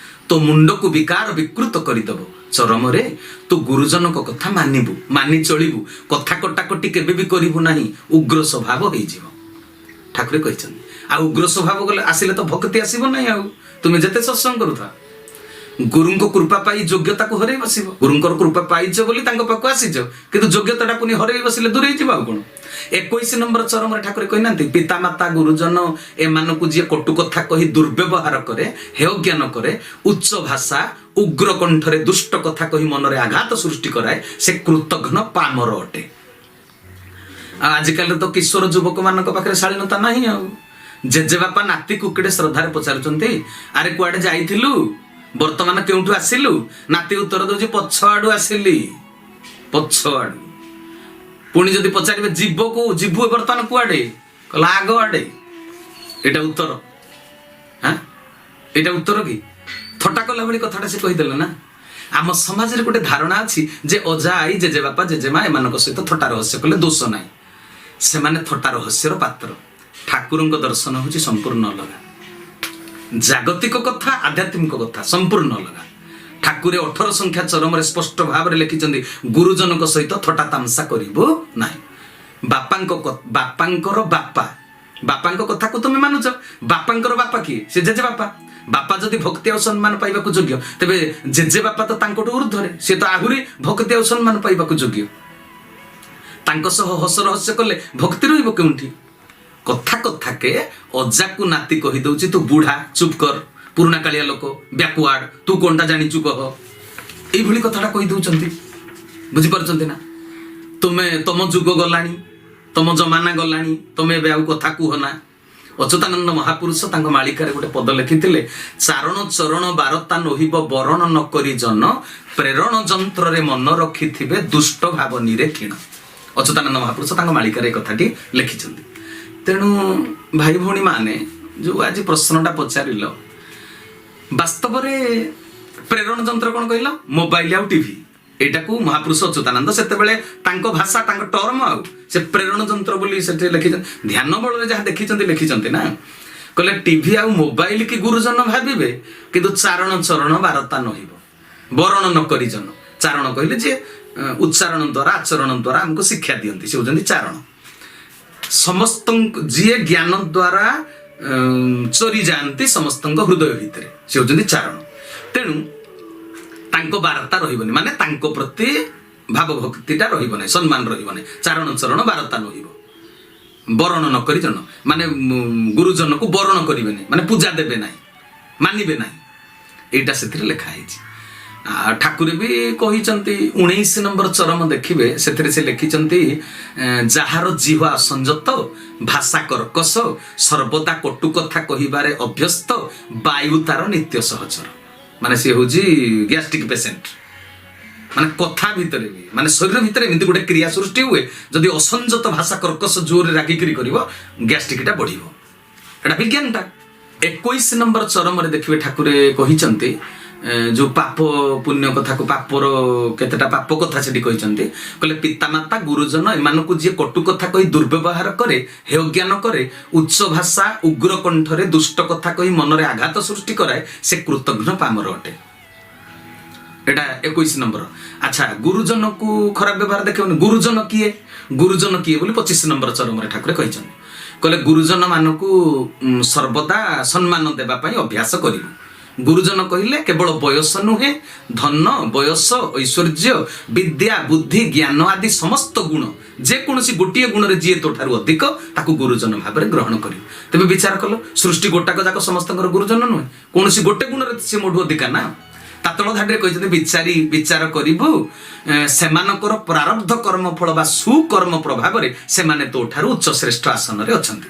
ତୋ ମୁଣ୍ଡକୁ ବିକାର ବିକୃତ କରିଦେବ। ଚରମରେ ତୁ ଗୁରୁଜନଙ୍କ କଥା ମାନିବୁ, ମାନି ଚଳିବୁ, କଥା କଟାକଟି କେବେ ବି କରିବୁ ନାହିଁ, ଉଗ୍ର ସ୍ୱଭାବ ହେଇଯିବ ଠାକୁର କହିଛନ୍ତି। ଆଉ ଉଗ୍ର ସ୍ୱଭାବ ଗଲେ ଆସିଲେ ତ ଭକ୍ତି ଆସିବ ନାହିଁ। ଆଉ ତୁମେ ଯେତେ ସତ୍ସଙ୍ଗ କରୁଥା, ଗୁରୁଙ୍କ କୃପା ପାଇ ଯୋଗ୍ୟତାକୁ ହରେଇ ବସିବ। ଗୁରୁଙ୍କର କୃପା ପାଇଛ ବୋଲି ତାଙ୍କ ପାଖକୁ ଆସିଛ, କିନ୍ତୁ ଯୋଗ୍ୟତାଟା ପୁଣି ହରେଇ ବସିଲେ ଦୂରେଇ ଯିବ। ଆଉ କଣ 21 ନମ୍ବର ଚରମରେ ଠାକୁର କହିନାହାନ୍ତି, ପିତାମାତା ଗୁରୁଜନ ଏମାନଙ୍କୁ ଯିଏ କଟୁ କଥା କହି ଦୁର୍ବ୍ୟବହାର କରେ, ହେୟ ଜ୍ଞାନ କରେ, ଉଚ୍ଚ ଭାଷା ଉଗ୍ର କଣ୍ଠରେ ଦୁଷ୍ଟ କଥା କହି ମନରେ ଆଘାତ ସୃଷ୍ଟି କରାଏ, ସେ କୃତଘ୍ନ ପାମର ଅଟେ। ଆଉ ଆଜିକାଲି ତ କିଶୋର ଯୁବକ ମାନଙ୍କ ପାଖରେ ଶାଳୀନତା ନାହିଁ। ଆଉ ଜେଜେବାପା ନାତିକୁ କେଡ଼େ ଶ୍ରଦ୍ଧାରେ ପଚାରୁଛନ୍ତି, ଆରେ କୁଆଡେ ଯାଇଥିଲୁ, ବର୍ତ୍ତମାନ କେଉଁଠୁ ଆସିଲୁ? ନାତି ଉତ୍ତର ଦଉଛି ପଛ ଆଡୁ ଆସିଲି, ପଛ ଆଡୁ। ପୁଣି ଯଦି ପଚାରିବେ ଯିବ କୋଉ, ଯିବୁ ବର୍ତ୍ତମାନ କୁଆଡେ, କହିଲା ଆଗ ଆଡେ। ଏଇଟା ଉତ୍ତର? ଏଇଟା ଉତ୍ତର କି? ଥଟ୍ଟା କଲା ଭଳି କଥାଟା ସେ କହିଦେଲେ ନା। ଆମ ସମାଜରେ ଗୋଟେ ଧାରଣା ଅଛି ଯେ ଅଜା ଆଈ ଜେଜେବାପା ଜେଜେମା ଏମାନଙ୍କ ସହିତ ଥଟ୍ଟା ରହସ୍ୟ କଲେ ଦୋଷ ନାହିଁ। ସେମାନେ ଥଟ୍ଟା ରହସ୍ୟର ପାତ୍ର। ଠାକୁରଙ୍କ ଦର୍ଶନ ହଉଛି ସମ୍ପୂର୍ଣ୍ଣ ଅଲଗା। ଜାଗତିକ କଥା ଆଧ୍ୟାତ୍ମିକ କଥା ସମ୍ପୂର୍ଣ୍ଣ ଅଲଗା। ଠାକୁରେ 18 ସଂଖ୍ୟା ଚରମରେ ସ୍ପଷ୍ଟ ଭାବରେ ଲେଖିଛନ୍ତି, ଗୁରୁଜନଙ୍କ ସହିତ ଥଟ୍ଟା ତାମସା କରିବ ନାହିଁ। ବାପାଙ୍କର ବାପାଙ୍କ କଥାକୁ ତୁମେ ମାନୁଛ। ବାପାଙ୍କର ବାପା କିଏ? ସେ ଜେଜେ ବାପା। ବାପା ଯଦି ଭକ୍ତି ଆଉ ସମ୍ମାନ ପାଇବାକୁ ଯୋଗ୍ୟ, ତେବେ ଜେଜେ ବାପା ତ ତାଙ୍କଠୁ ଉର୍ଦ୍ଧ୍ୱରେ, ସେ ତ ଆହୁରି ଭକ୍ତି ଆଉ ସମ୍ମାନ ପାଇବାକୁ ଯୋଗ୍ୟ। ତାଙ୍କ ସହ ହସ ରହସ୍ୟ କଲେ ଭକ୍ତି ରହିବ କେଉଁଠି? କଥାକେ ଅଜାକୁ ନାତି କହିଦଉଛି, ତୁ ବୁଢା ଚୁପ୍ କର, ପୁରୁଣା କାଳିଆ ଲୋକ, ବ୍ୟାକୱାର୍ଡ, ତୁ କଣଟା ଜାଣିଛୁ କହ, ଏଇଭଳି କଥାଟା କହିଦଉଛନ୍ତି। ବୁଝିପାରୁଛନ୍ତି ନା? ତମ ଯୁଗ ଗଲାଣି, ତମ ଜମାନା ଗଲାଣି, ତମେ ଏବେ ଆଉ କଥା କୁହ ନା। ଅଚ୍ୟୁତାନନ୍ଦ ମହାପୁରୁଷ ତାଙ୍କ ମାଳିକାରେ ଗୋଟେ ପଦ ଲେଖିଥିଲେ, ଚାରଣ ଚରଣ ବାରତା ନୋହିବ ବରଣ ନ କରି ଜନ, ପ୍ରେରଣ ଯନ୍ତ୍ରରେ ମନ ରଖିଥିବେ ଦୁଷ୍ଟ ଭାବନୀରେ କ୍ଷୀଣ। ଅଚ୍ୟୁତାନନ୍ଦ ମହାପୁରୁଷ ତାଙ୍କ ମାଳିକାରେ ଏ କଥାଟି ଲେଖିଛନ୍ତି। ତେଣୁ ଭାଇ ଭଉଣୀ ମାନେ ଯୋଉ ଆଜି ପ୍ରଶ୍ନଟା ପଚାରିଲ, ବାସ୍ତବରେ ପ୍ରେରଣ ଯନ୍ତ୍ର କଣ କହିଲ? ମୋବାଇଲ ଆଉ ଟିଭି। ଏଇଟାକୁ ମହାପୁରୁଷ ଅଚ୍ୟୁତାନନ୍ଦ ସେତେବେଳେ ତାଙ୍କ ଭାଷା ତାଙ୍କ ଟର୍ମ ଆଉ ସେ ପ୍ରେରଣ ଯନ୍ତ୍ର ବୋଲି ସେଠି ଲେଖିଛନ୍ତି। ଧ୍ୟାନ ବଳରେ ଯାହା ଲେଖିଛନ୍ତି ନା, କହିଲେ ଟିଭି ଆଉ ମୋବାଇଲ କି ଗୁରୁଜନ ଭାବିବେ, କିନ୍ତୁ ଚାରଣ ଚରଣ ବାରତା ନହିବ ବରଣ ନ କରି ଜନ। ଚାରଣ କହିଲେ ଯେ ଉଚ୍ଚାରଣ ଦ୍ୱାରା ଆଚରଣ ଦ୍ୱାରା ଆମକୁ ଶିକ୍ଷା ଦିଅନ୍ତି, ସେ ହଉଛନ୍ତି ଚାରଣ। ସମସ୍ତ ଯିଏ ଜ୍ଞାନ ଦ୍ୱାରା ଚୋରି ଯାଆନ୍ତି ସମସ୍ତଙ୍କ ହୃଦୟ ଭିତରେ, ସେ ହଉଛନ୍ତି ଚାରଣ। ତେଣୁ ତାଙ୍କ ବାର୍ତ୍ତା ରହିବନି, ମାନେ ତାଙ୍କ ପ୍ରତି ଭାବ ଭକ୍ତିଟା ରହିବ ନାହିଁ, ସମ୍ମାନ ରହିବ ନାହିଁ। ଚାରଣ ଚରଣ ବାର୍ତ୍ତା ରହିବ, ବରଣ ନ କରି ଜନ, ମାନେ ଗୁରୁଜନକୁ ବରଣ କରିବେନି, ମାନେ ପୂଜା ଦେବେ ନାହିଁ, ମାନିବେ ନାହିଁ। ଏଇଟା ସେଥିରେ ଲେଖା ହେଇଛି। ଠାକୁର ବି କହିଛନ୍ତି 19 ନମ୍ବର ଚରମ ଦେଖିବେ, ସେଥିରେ ସେ ଲେଖିଛନ୍ତି, ଯାହାର ଜିହ୍ୱା ସଂଯତ ଭାଷା କର୍କଶ, ସର୍ବଦା କଟୁ କଥା କହିବାରେ ଅଭ୍ୟସ୍ତ, ବାୟୁ ତାର ନିତ୍ୟ ସହଚର। ମାନେ ସେ ହଉଛି ଗ୍ୟାଷ୍ଟ୍ରିକ୍ ପେସେଣ୍ଟ। ମାନେ କଥା ଭିତରେ ବି, ମାନେ ଶରୀର ଭିତରେ ଏମିତି ଗୋଟେ କ୍ରିୟା ସୃଷ୍ଟି ହୁଏ, ଯଦି ଅସଂଯତ ଭାଷା କର୍କଶ ଜୋରରେ ରାଗିକିରି କରିବ, ଗ୍ୟାଷ୍ଟ୍ରିକ୍ଟା ବଢିବ। ଏଟା ବିଜ୍ଞାନଟା। 21 ନମ୍ବର ଚରମରେ ଦେଖିବେ ଠାକୁରେ କହିଛନ୍ତି, ଯୋଉ ପାପ ପୁଣ୍ୟ କଥାକୁ, ପାପର କେତେଟା ପାପ କଥା ସେଠି କହିଛନ୍ତି। କହିଲେ ପିତାମାତା ଗୁରୁଜନ ଏମାନଙ୍କୁ ଯିଏ କଟୁ କଥା କହି ଦୁର୍ବ୍ୟବହାର କରେ, ହେୟ ଜ୍ଞାନ କରେ, ଉଚ୍ଚ ଭାଷା ଉଗ୍ର କଣ୍ଠରେ ଦୁଷ୍ଟ କଥା କହି ମନରେ ଆଘାତ ସୃଷ୍ଟି କରାଏ, ସେ କୃତଘ୍ନ ପାମର ଅଟେ। ଏଟା 21 ନମ୍ବର। ଆଚ୍ଛା, ଗୁରୁଜନକୁ ଖରାପ ବ୍ୟବହାର ଦେଖିବନି। ଗୁରୁଜନ କିଏ? ଗୁରୁଜନ କିଏ ବୋଲି 25 ନମ୍ବର ଚରମରେ ଠାକୁର କହିଛନ୍ତି। କହିଲେ ଗୁରୁଜନ ମାନଙ୍କୁ ସର୍ବଦା ସମ୍ମାନ ଦେବା ପାଇଁ ଅଭ୍ୟାସ କରିବୁ। ଗୁରୁଜନ କହିଲେ କେବଳ ବୟସ ନୁହେଁ, ଧନ ବୟସ ଐଶ୍ୱର୍ଯ୍ୟ ବିଦ୍ୟା ବୁଦ୍ଧି ଜ୍ଞାନ ଆଦି ସମସ୍ତ ଗୁଣ, ଯେକୌଣସି ଗୋଟିଏ ଗୁଣରେ ଯିଏ ତୋ ଠାରୁ ଅଧିକ, ତାକୁ ଗୁରୁଜନ ଭାବରେ ଗ୍ରହଣ କରିବୁ। ତେବେ ବିଚାର କଲ, ସୃଷ୍ଟି ଗୋଟାକ ଯାକ ସମସ୍ତଙ୍କର ଗୁରୁଜନ ନୁହେଁ, କୌଣସି ଗୋଟେ ଗୁଣରେ ସେ ମୋଠୁ ଅଧିକା ନା। ତା ତଳ ଧାଡ଼ିରେ କହିଛନ୍ତି, ବିଚାର କରିବୁ ସେମାନଙ୍କର ପ୍ରାରବ୍ଧ କର୍ମ ଫଳ ବା ସୁକର୍ମ ପ୍ରଭାବରେ ସେମାନେ ତୋ ଠାରୁ ଉଚ୍ଚ ଶ୍ରେଷ୍ଠ ଆସନରେ ଅଛନ୍ତି।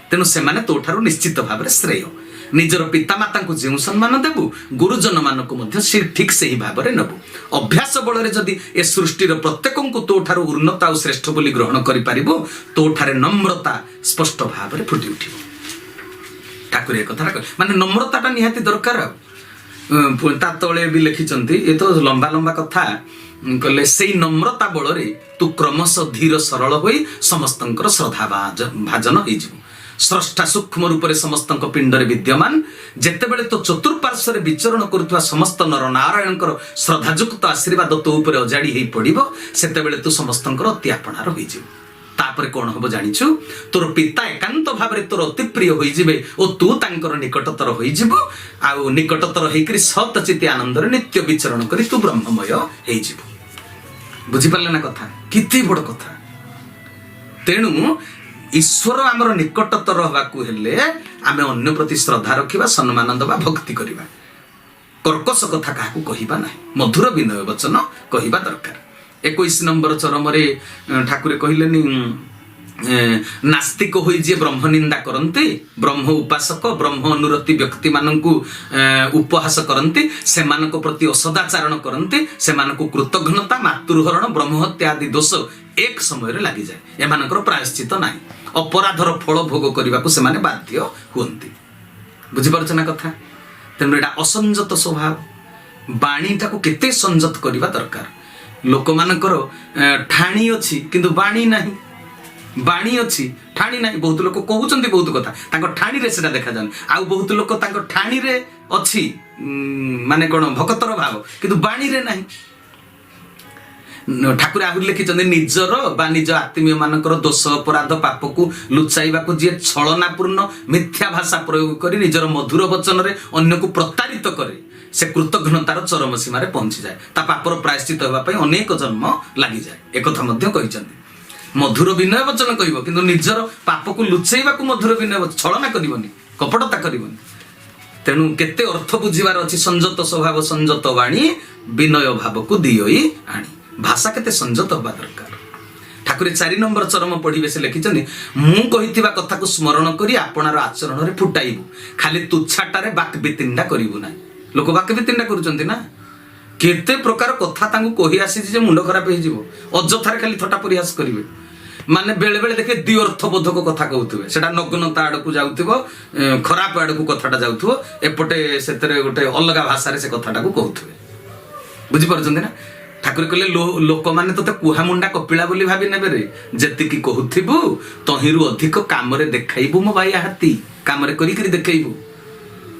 ତେଣୁ ସେମାନେ ତୋ ଠାରୁ ନିଶ୍ଚିତ ଭାବରେ ଶ୍ରେୟ। ନିଜର ପିତାମାତାଙ୍କୁ ଯେଉଁ ସମ୍ମାନ ଦେବୁ, ଗୁରୁଜନ ମାନଙ୍କୁ ମଧ୍ୟ ସେ ଠିକ୍ ସେହି ଭାବରେ ନେବୁ। ଅଭ୍ୟାସ ବଳରେ ଯଦି ଏ ସୃଷ୍ଟିର ପ୍ରତ୍ୟେକଙ୍କୁ ତୋ ଠାରୁ ଉନ୍ନତ ଆଉ ଶ୍ରେଷ୍ଠ ବୋଲି ଗ୍ରହଣ କରିପାରିବୁ, ତୋ ଠାରେ ନମ୍ରତା ସ୍ପଷ୍ଟ ଭାବରେ ଫୁଟି ଉଠିବ। ଠାକୁର ଏ କଥାଟା କହିଲେ, ମାନେ ନମ୍ରତାଟା ନିହାତି ଦରକାର। ଆଉ ତା ତଳେ ବି ଲେଖିଛନ୍ତି, ଏ ତ ଲମ୍ବା ଲମ୍ବା କଥା, କହିଲେ ସେଇ ନମ୍ରତା ବଳରେ ତୁ କ୍ରମଶଃ ଧୀର ସରଳ ହୋଇ ସମସ୍ତଙ୍କର ଶ୍ରଦ୍ଧା ଭାଜନ ହେଇଯିବୁ। ସ୍ରଷ୍ଟା ସୂକ୍ଷ୍ମ ରୂପରେ ସମସ୍ତଙ୍କ ପିଣ୍ଡରେ ବିଦ୍ୟମାନ, ଯେତେବେଳେ ତୋ ଚତୁଃପାର୍ଶ୍ୱରେ ବିଚରଣ କରୁଥିବା ସମସ୍ତ ନର ନାରାୟଣଙ୍କର ଶ୍ରଦ୍ଧାଯୁକ୍ତ ଆଶୀର୍ବାଦ ତୋ ଉପରେ ଅଜାଡ଼ି ହେଇ ପଡ଼ିବ, ସେତେବେଳେ ତୁ ସମସ୍ତଙ୍କର ଅତି ଆପଣାର ହୋଇଯିବୁ। ତାପରେ କଣ ହବ ଜାଣିଛୁ? ତୋର ପିତା ଏକାନ୍ତ ଭାବରେ ତୋର ଅତି ପ୍ରିୟ ହୋଇଯିବେ ଓ ତୁ ତାଙ୍କର ନିକଟତର ହୋଇଯିବୁ। ଆଉ ନିକଟତର ହେଇକରି ସତ ଚିତ୍ତି ଆନନ୍ଦରେ ନିତ୍ୟ ବିଚରଣ କରି ତୁ ବ୍ରହ୍ମମୟ ହେଇଯିବୁ। ବୁଝିପାରିଲେ ନା କଥା? କେତେ ବଡ଼ କଥା। ତେଣୁ ଈଶ୍ୱର ଆମର ନିକଟତର ହେବାକୁ ହେଲେ ଆମେ ଅନ୍ୟ ପ୍ରତି ଶ୍ରଦ୍ଧା ରଖିବା, ସମ୍ମାନ ଦେବା, ଭକ୍ତି କରିବା। କର୍କଶ କଥା କାହାକୁ କହିବା ନାହିଁ, ମଧୁର ବିନୟ ବଚନ କହିବା ଦରକାର। 21 ନମ୍ବର ଚରମରେ ଠାକୁରେ କହିଲେନି, ନାସ୍ତିକ ହୋଇ ଯିଏ ବ୍ରହ୍ମ ନିନ୍ଦା କରନ୍ତି, ବ୍ରହ୍ମ ଉପାସକ ବ୍ରହ୍ମ ଅନୁରତି ବ୍ୟକ୍ତି ମାନଙ୍କୁ ଉପହାସ କରନ୍ତି, ସେମାନଙ୍କ ପ୍ରତି ଅସଦାଚରଣ କରନ୍ତି, ସେମାନଙ୍କୁ କୃତଘ୍ନତା ମାତୃହରଣ ବ୍ରହ୍ମହତ୍ୟା ଆଦି ଦୋଷ ଏକ ସମୟରେ ଲାଗିଯାଏ। ଏମାନଙ୍କର ପ୍ରାୟଶ୍ଚିତ ନାହିଁ, ଅପରାଧର ଫଳ ଭୋଗ କରିବାକୁ ସେମାନେ ବାଧ୍ୟ ହୁଅନ୍ତି। ବୁଝିପାରୁଛ ନା କଥା? ତେଣୁ ଏଇଟା ଅସଂଯତ ସ୍ୱଭାବ। ବାଣୀଟାକୁ କେତେ ସଂଯତ କରିବା ଦରକାର। ଲୋକମାନଙ୍କର ଠାଣି ଅଛି କିନ୍ତୁ ବାଣୀ ନାହିଁ, ବାଣୀ ଅଛି ଠାଣି ନାହିଁ। ବହୁତ ଲୋକ କହୁଛନ୍ତି ବହୁତ କଥା, ତାଙ୍କ ଠାଣିରେ ସେଟା ଦେଖାଯାଉନି। ଆଉ ବହୁତ ଲୋକ ତାଙ୍କ ଠାଣିରେ ଅଛି ମାନେ କଣ ଭକତର ଭାବ, କିନ୍ତୁ ବାଣୀରେ ନାହିଁ। ଠାକୁର ଆହୁରି ଲେଖିଛନ୍ତି, ନିଜର ବା ନିଜ ଆତ୍ମୀୟ ମାନଙ୍କର ଦୋଷ ଅପରାଧ ପାପକୁ ଲୁଚାଇବାକୁ ଯିଏ ଛଳନାପୂର୍ଣ୍ଣ ମିଥ୍ୟା ଭାଷା ପ୍ରୟୋଗ କରି ନିଜର ମଧୁର ବଚନରେ ଅନ୍ୟକୁ ପ୍ରତାରିତ କରେ, ସେ କୃତଘ୍ନତାର ଚରମ ସୀମାରେ ପହଞ୍ଚିଯାଏ। ତା ପାପର ପ୍ରାୟଶ୍ଚିତ ହେବା ପାଇଁ ଅନେକ ଜନ୍ମ ଲାଗିଯାଏ। ଏକଥା ମଧ୍ୟ କହିଛନ୍ତି। ମଧୁର ବିନୟ ବଚନ କହିବ, କିନ୍ତୁ ନିଜର ପାପକୁ ଲୁଚେଇବାକୁ ମଧୁର ବିନୟ ବଚନ, ଛଳନା କରିବନି, କପଟତା କରିବନି। ତେଣୁ କେତେ ଅର୍ଥ ବୁଝିବାର ଅଛି। ସଂଯତ ସ୍ୱଭାବ ସଂଯତ ବାଣୀ, ବିନୟ ଭାବକୁ ଦିଅଇ ଆଣି। ଭାଷା କେତେ ସଂଯତ ହେବା ଦରକାର। ଠାକୁରେ 4 ନମ୍ବର ଚରମ ପଢିବେ ସେ ଲେଖିଛନ୍ତି ମୁଁ କହିଥିବା କଥାକୁ ସ୍ମରଣ କରି ଆପଣାର ଆଚରଣରେ ଫୁଟାଇବୁ ଖାଲି ତୁଚ୍ଛାଟାରେ ବାକ୍ ବିତିଣ୍ଡା କରିବୁ ନାହିଁ। ଲୋକ ବାକ୍ ବିତିଣ୍ଡା କରୁଛନ୍ତି ନା, କେତେ ପ୍ରକାର କଥା ତାଙ୍କୁ କହି ଆସିଛି ଯେ ମୁଣ୍ଡ ଖରାପ ହେଇଯିବ, ଅଯଥାରେ ଖାଲି ଥଟ୍ଟା ପରିହାସ କରିବେ। ମାନେ ବେଳେ ବେଳେ ଦେଖେ ଦି ଅର୍ଥବୋଧକ କଥା କହୁଥିବେ, ସେଟା ନଗ୍ନତା ଆଡକୁ ଯାଉଥିବ, ଖରାପ ଆଡକୁ କଥାଟା ଯାଉଥିବ, ଏପଟେ ସେଥିରେ ଗୋଟେ ଅଲଗା ଭାଷାରେ ସେ କଥାଟାକୁ କହୁଥିବେ। ବୁଝିପାରୁଛନ୍ତି ନା? ଠାକୁର କହିଲେ ଲୋକମାନେ ତତେ କୁହାମୁଣ୍ଡା କପିଳା ବୋଲି ଭାବି ନେବେ ରେ, ଯେତିକି କହୁଥିବୁ ତହିଁରୁ ଅଧିକ କାମରେ ଦେଖାଇବୁ ମୋ ବାଇଆ ହାତୀ, କାମରେ କରିକିରି ଦେଖେଇବୁ।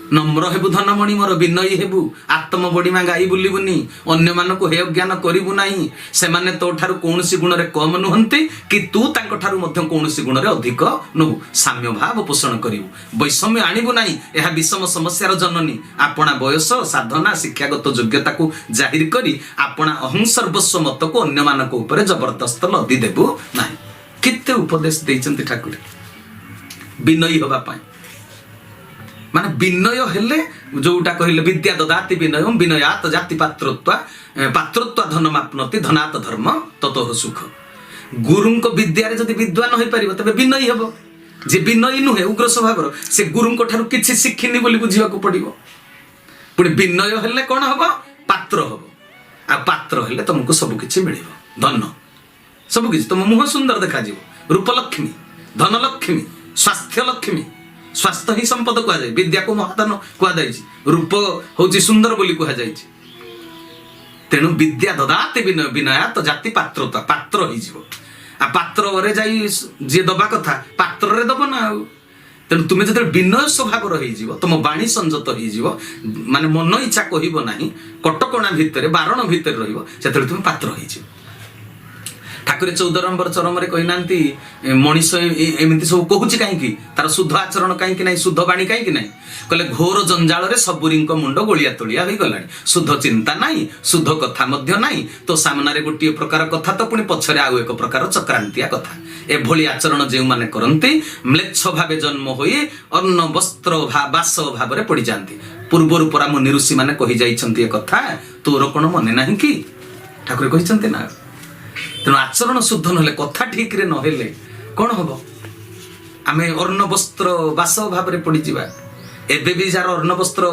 ନମ୍ର ହେବୁ ଧନମଣି ମୋର, ବିନୟୀ ହେବୁ, ଆତ୍ମ ବଡ଼ିମା ଗାଇ ବୁଲିବୁନି, ଅନ୍ୟମାନଙ୍କୁ ହେୟ ଜ୍ଞାନ କରିବୁ ନାହିଁ। ସେମାନେ ତୋ ଠାରୁ କୌଣସି ଗୁଣରେ କମ ନୁହନ୍ତି କି ତୁ ତାଙ୍କ ଠାରୁ ମଧ୍ୟ କୌଣସି ଗୁଣରେ ଅଧିକ ନୁହୁ। ସାମ୍ୟ ଭାବ ପୋଷଣ କରିବୁ, ବୈଷମ୍ୟ ଆଣିବୁ ନାହିଁ, ଏହା ବିଷମ ସମସ୍ୟାର ଜନନୀ। ଆପଣା ବୟସ, ସାଧନା, ଶିକ୍ଷାଗତ ଯୋଗ୍ୟତାକୁ ଜାହିର କରି ଆପଣା ଅହଂ ସର୍ବସ୍ୱ ମତକୁ ଅନ୍ୟମାନଙ୍କ ଉପରେ ଜବରଦସ୍ତ ଲଦି ଦେବୁ ନାହିଁ। କେତେ ଉପଦେଶ ଦେଇଛନ୍ତି ଠାକୁର ବିନୟୀ ହେବା ପାଇଁ। ମାନେ ବିନୟ ହେଲେ ଯୋଉଟା କହିଲେ ବିଦ୍ୟା ଦଦାତି ବିନୟମ୍ ବିନୟାତ ଜାତି ପାତ୍ରତ୍ୱ ଧନମାପ୍ନୋତି ଧନାତ ଧର୍ମ ତତୋ ସୁଖ। ଗୁରୁଙ୍କ ବିଦ୍ୟାରେ ଯଦି ବିଦ୍ୱାନ ହୋଇପାରିବ ତେବେ ବିନୟୀ ହେବ। ଯେ ବିନୟୀ ନୁହେଁ ଉଗ୍ର ସ୍ୱଭାବର, ସେ ଗୁରୁଙ୍କ ଠାରୁ କିଛି ଶିଖିନି ବୋଲି ବୁଝିବାକୁ ପଡିବ। ପୁଣି ବିନୟ ହେଲେ କଣ ହବ? ପାତ୍ର ହବ। ଆଉ ପାତ୍ର ହେଲେ ତମକୁ ସବୁ କିଛି ମିଳିବ, ଧନ ସବୁ କିଛି, ତମ ମୁହଁ ସୁନ୍ଦର ଦେଖାଯିବ, ରୂପଲକ୍ଷ୍ମୀ, ଧନଲକ୍ଷ୍ମୀ, ସ୍ୱାସ୍ଥ୍ୟ ଲକ୍ଷ୍ମୀ। ସ୍ୱାସ୍ଥ୍ୟ ହିଁ ସମ୍ପଦ କୁହାଯାଏ, ବିଦ୍ୟାକୁ ମହାଦାନ କୁହାଯାଇଛି, ରୂପ ହଉଛି ସୁନ୍ଦର ବୋଲି କୁହାଯାଇଛି। ତେଣୁ ବିଦ୍ୟା ଦଦାତି ବିନୟାତ ଜାତି ପାତ୍ରତା, ପାତ୍ର ହେଇଯିବ। ଆଉ ପାତ୍ରରେ ଯାଇ ଯିଏ ଦବା କଥା ପାତ୍ରରେ ଦବ ନା। ଆଉ ତେଣୁ ତୁମେ ଯେତେବେଳେ ବିନୟ ସ୍ୱଭାବର ହେଇଯିବ, ତମ ବାଣୀ ସଂଯତ ହେଇଯିବ, ମାନେ ମନ ଇଚ୍ଛା କହିବ ନାହିଁ, କଟକଣା ଭିତରେ ବାରଣ ଭିତରେ ରହିବ, ସେତେବେଳେ ତୁମେ ପାତ୍ର ହେଇଯିବ। ଠାକୁର 14 ନମ୍ବର ଚରମରେ କହିନାହାନ୍ତି ମଣିଷ ଏମିତି ସବୁ କହୁଛି କାହିଁକି, ତାର ଶୁଦ୍ଧ ଆଚରଣ କାହିଁକି ନାହିଁ, ଶୁଦ୍ଧ ବାଣୀ କାହିଁକି ନାହିଁ? କହିଲେ ଘୋର ଜଞ୍ଜାଳରେ ସବୁରିଙ୍କ ମୁଣ୍ଡ ଗୋଳିଆ ତୋଳିଆ ହୋଇଗଲାଣି, ଶୁଦ୍ଧ ଚିନ୍ତା ନାହିଁ, ଶୁଦ୍ଧ କଥା ମଧ୍ୟ ନାହିଁ। ତୋ ସାମ୍ନାରେ ଗୋଟିଏ ପ୍ରକାର କଥା ତ ପୁଣି ପଛରେ ଆଉ ଏକ ପ୍ରକାର ଚକ୍ରାନ୍ତିଆ କଥା। ଏଭଳି ଆଚରଣ ଯେଉଁମାନେ କରନ୍ତି ମ୍ଲେଚ୍ଛ ଭାବେ ଜନ୍ମ ହୋଇ ଅନ୍ନ ବସ୍ତ୍ର ବାସ ଭାବରେ ପଡିଯାଆନ୍ତି। ପୂର୍ବରୁ ପରା ମୁନି ଋଷି ମାନେ କହି ଯାଇଛନ୍ତି ଏ କଥା, ତୋର କଣ ମନେ ନାହିଁ କି? ଠାକୁର କହିଛନ୍ତି ନା। ତେଣୁ ଆଚରଣ ଶୁଦ୍ଧ ନହେଲେ, କଥା ଠିକରେ ନହେଲେ କଣ ହବ? ଆମେ ଅନ୍ନ ବସ୍ତ୍ର ବାସ ଭାବରେ ପଡିଯିବା। ଏବେ ବି ଯାହାର ଅନ୍ନ ବସ୍ତ୍ର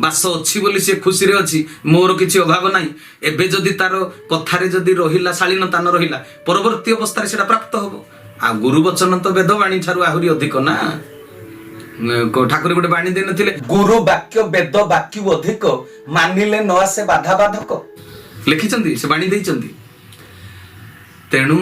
ବାସ ଅଛି ବୋଲି ସେ ଖୁସିରେ ଅଛି, ମୋର କିଛି ଅଭାବ ନାହିଁ, ଏବେ ଯଦି ତାର କଥାରେ ଯଦି ରହିଲା ଶାଳୀନତା ନ ରହିଲା, ପରବର୍ତ୍ତୀ ଅବସ୍ଥାରେ ସେଟା ପ୍ରାପ୍ତ ହବ। ଆଉ ଗୁରୁ ବଚନ ତ ବେଦ ବାଣୀ ଠାରୁ ଆହୁରି ଅଧିକ ନା। ଠାକୁର ଗୋଟେ ବାଣୀ ଦେଇନଥିଲେ, ଗୁରୁ ବାକ୍ୟ ବେଦ ବାକ୍ୟ ଅଧିକ, ମାନିଲେ ନ ଆସେ ବାଧା ବାଧକ। ଲେଖିଛନ୍ତି, ସେ ବାଣୀ ଦେଇଛନ୍ତି। ତେଣୁ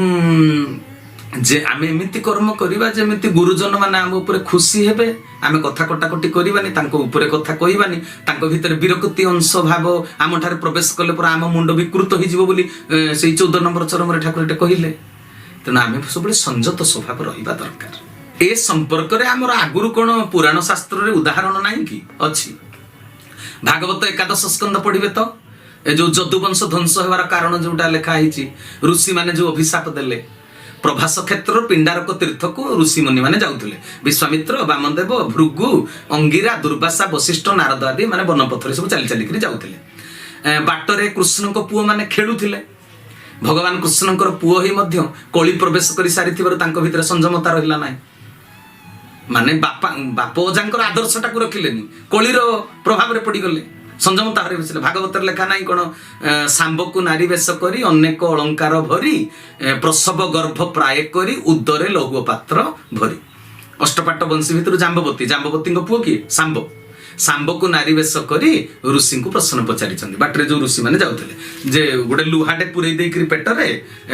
ଯେ ଆମେ ଏମିତି କର୍ମ କରିବା ଯେମିତି ଗୁରୁଜନ ମାନେ ଆମ ଉପରେ ଖୁସି ହେବେ। ଆମେ କଥା କଟାକଟି କରିବାନି, ତାଙ୍କ ଉପରେ କଥା କହିବାନି, ତାଙ୍କ ଭିତରେ ବିରକ୍ତି ଅଂଶ ଭାବ ଆମ ଠାରେ ପ୍ରବେଶ କଲେ ପରେ ଆମ ମୁଣ୍ଡ ବିକୃତ ହେଇଯିବ ବୋଲି ସେଇ 14 ନମ୍ବର ଚରମରେ ଠାକୁର ଏଟା କହିଲେ। ତେଣୁ ଆମେ ସବୁବେଳେ ସଂଯତ ସ୍ୱଭାବ ରହିବା ଦରକାର। ଏ ସମ୍ପର୍କରେ ଆମର ଆଗରୁ କଣ ପୁରାଣ ଶାସ୍ତ୍ରରେ ଉଦାହରଣ ନାହିଁ କି? ଅଛି। ଭାଗବତ 11 ସ୍କନ୍ଧ ପଢିବେ ତ, ଏ ଯୋଉ ଯଦୁବଂଶ ଧ୍ୱଂସ ହେବାର କାରଣ ଯୋଉଟା ଲେଖା ହେଇଛି, ଋଷି ମାନେ ଯୋଉ ଅଭିଶାପ ଦେଲେ, ପ୍ରଭାସ କ୍ଷେତ୍ରରୁ ପିଣ୍ଡାରକ ତୀର୍ଥକୁ ଋଷି ମୁନି ମାନେ ଯାଉଥିଲେ। ବିଶ୍ୱାମିତ୍ର, ବାମଦେବ, ଭୃଗୁ, ଅଙ୍ଗିରା, ଦୁର୍ବାସା, ବଶିଷ୍ଠ, ନାରଦ ଆଦି ମାନେ ବନପଥରେ ସବୁ ଚାଲି ଚାଲିକିରି ଯାଉଥିଲେ। ବାଟରେ କୃଷ୍ଣଙ୍କ ପୁଅ ମାନେ ଖେଳୁଥିଲେ। ଭଗବାନ କୃଷ୍ଣଙ୍କର ପୁଅ ହେଇ ମଧ୍ୟ କଳି ପ୍ରବେଶ କରି ସାରିଥିବାରୁ ତାଙ୍କ ଭିତରେ ସଂଯମତା ରହିଲା ନାହିଁ। ମାନେ ବାପ ଅଜାଙ୍କର ଆଦର୍ଶଟାକୁ ରଖିଲେନି, କଳିର ପ୍ରଭାବରେ ପଡିଗଲେ, ସଂଯମତା ହରାଇ ବସିଲେ। ଭାଗବତରେ ଲେଖା ନାହିଁ କଣ, ଶାମ୍ବକୁ ନାରୀ ବେଶ କରି ଅନେକ ଅଳଙ୍କାର ଭରି, ପ୍ରସବ ଗର୍ଭ ପ୍ରାୟ କରି ଉଦରେ ଲୌହ ପାତ୍ର ଭରି। ଅଷ୍ଟପାଟ ବଂଶୀ ଭିତରୁ ଜାମ୍ବବତୀଙ୍କ ପୁଅ କିଏ? ଶାମ୍ବ। ଶାମ୍ବକୁ ନାରୀ ବେଶ କରି ଋଷିଙ୍କୁ ପ୍ରଶ୍ନ ପଚାରିଛନ୍ତି। ବାଟରେ ଯୋଉ ଋଷି ମାନେ ଯାଉଥିଲେ, ଯେ ଗୋଟେ ଲୁହାଟେ ପୁରେଇ ଦେଇକିରି ପେଟରେ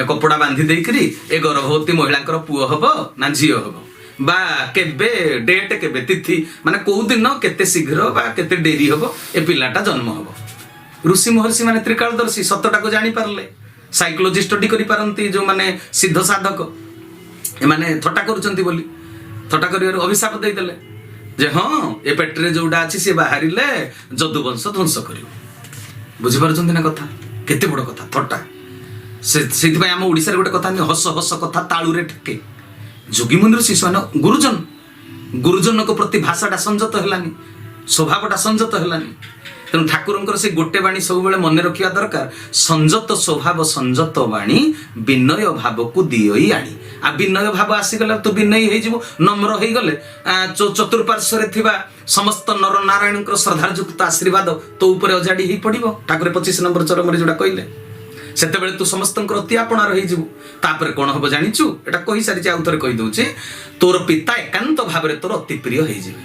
କପଡା ବାନ୍ଧି ଦେଇକିରି ଏ ଗର୍ଭବତୀ ମହିଳାଙ୍କର ପୁଅ ହବ ନା ଝିଅ ହବ, ବା କେବେ ଡେଟ୍, କେବେ ତିଥି, ମାନେ କୋଉ ଦିନ କେତେ ଶୀଘ୍ର ବା କେତେ ଡେରି ହବ ଏ ପିଲାଟା ଜନ୍ମ ହବ। ଋଷି ମହର୍ଷି ମାନେ ତ୍ରିକାଳଦର୍ଶୀ, ସତଟାକୁ ଜାଣିପାରିଲେ। ସାଇକୋଲୋଜିଷ୍ଟ ଷ୍ଟଡି କରିପାରନ୍ତି ଯୋଉମାନେ ସିଦ୍ଧ ସାଧକ, ଏମାନେ ଥଟ୍ଟା କରୁଛନ୍ତି ବୋଲି ଥଟ୍ଟା କରିବାରୁ ଅଭିଶାପ ଦେଇଦେଲେ ଯେ ହଁ ଏ ପେଟରେ ଯୋଉଟା ଅଛି ସେ ବାହାରିଲେ ଯଦୁବଂଶ ଧ୍ୱଂସ କରିବ। ବୁଝିପାରୁଛନ୍ତି ନା କଥା? କେତେ ବଡ କଥା, ଥଟ୍ଟା। ସେଇଥିପାଇଁ ଆମ ଓଡିଶାରେ ଗୋଟେ କଥା, ହସ ହସ କଥା ତାଳୁରେ ଠକେ। ଯୋଗୀମୁନିର ଶିଶୁମାନେ ଗୁରୁଜନଙ୍କ ପ୍ରତି ଭାଷାଟା ସଂଯତ ହେଲାନି, ସ୍ୱଭାବଟା ସଂଯତ ହେଲାନି। ତେଣୁ ଠାକୁରଙ୍କର ସେ ଗୋଟେ ବାଣୀ ସବୁବେଳେ ମନେ ରଖିବା ଦରକାର, ସଂଯତ ସ୍ୱଭାବ ସଂଯତ ବାଣୀ ବିନୟ ଭାବକୁ ଦିଅଇ ଆଣି। ଆଉ ବିନୟ ଭାବ ଆସିଗଲେ ତୁ ବିନୟୀ ହେଇଯିବୁ, ନମ୍ର ହେଇଗଲେ ଚତୁଃପାର୍ଶ୍ୱରେ ଥିବା ସମସ୍ତ ନର ନାରାୟଣଙ୍କର ଶ୍ରଦ୍ଧାଯୁକ୍ତ ଆଶୀର୍ବାଦ ତୋ ଉପରେ ଅଜାଡ଼ି ହେଇ ପଡିବ। ଠାକୁର 25 ନମ୍ବର ଚରମରେ ଯୋଉଟା କହିଲେ, ସେତେବେଳେ ତୁ ସମସ୍ତଙ୍କର ଅତି ଆପଣାର ହେଇଯିବୁ। ତାପରେ କଣ ହବ ଜାଣିଛୁ? ଏଟା କହିସାରିଛି, ଆଉ ଥରେ କହିଦଉଛି, ତୋର ପିତା ଏକାନ୍ତ ଭାବରେ ତୋର ଅତି ପ୍ରିୟ ହେଇଯିବେ।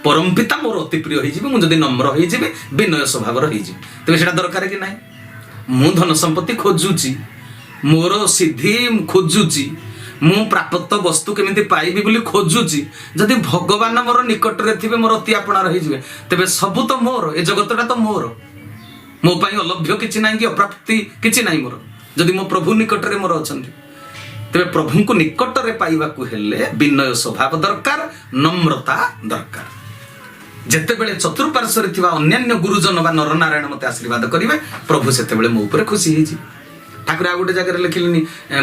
ପରମ ପିତା ମୋର ଅତି ପ୍ରିୟ ହେଇଯିବେ, ମୁଁ ଯଦି ନମ୍ର ହେଇଯିବି, ବିନୟ ସ୍ୱଭାବର ହେଇଯିବି। ତେବେ ସେଟା ଦରକାର କି ନାହିଁ? ମୁଁ ଧନ ସମ୍ପତ୍ତି ଖୋଜୁଛି, ମୋର ସିଦ୍ଧି ଖୋଜୁଛି, ମୁଁ ପ୍ରାପ୍ତ ବସ୍ତୁ କେମିତି ପାଇବି ବୋଲି ଖୋଜୁଛି, ଯଦି ଭଗବାନ ମୋର ନିକଟରେ ଥିବେ, ମୋର ଅତି ଆପଣାର ହେଇଯିବେ, ତେବେ ସବୁ ତ ମୋର, ଏ ଜଗତଟା ତ ମୋର, ମୋ ପାଇଁ ଅଲଭ୍ୟ କିଛି ନାହିଁ କି ଅପ୍ରାପ୍ତି କିଛି ନାହିଁ ମୋର, ଯଦି ମୋ ପ୍ରଭୁ ନିକଟରେ ମୋର ଅଛନ୍ତି। ତେବେ ପ୍ରଭୁଙ୍କୁ ନିକଟରେ ପାଇବାକୁ ହେଲେ ବିନୟ ସ୍ୱଭାବ ଦରକାର, ନମ୍ରତା ଦରକାର। ଯେତେବେଳେ ଚତୁଃପାର୍ଶ୍ୱରେ ଥିବା ଅନ୍ୟାନ୍ୟ ଗୁରୁଜନ ବା ନରନାରାୟଣ ମତେ ଆଶୀର୍ବାଦ କରିବେ, ପ୍ରଭୁ ସେତେବେଳେ ମୋ ଉପରେ ଖୁସି ହେଇଯିବେ। ଠାକୁର ଆଉ ଗୋଟେ ଜାଗାରେ ଲେଖିଲେନି,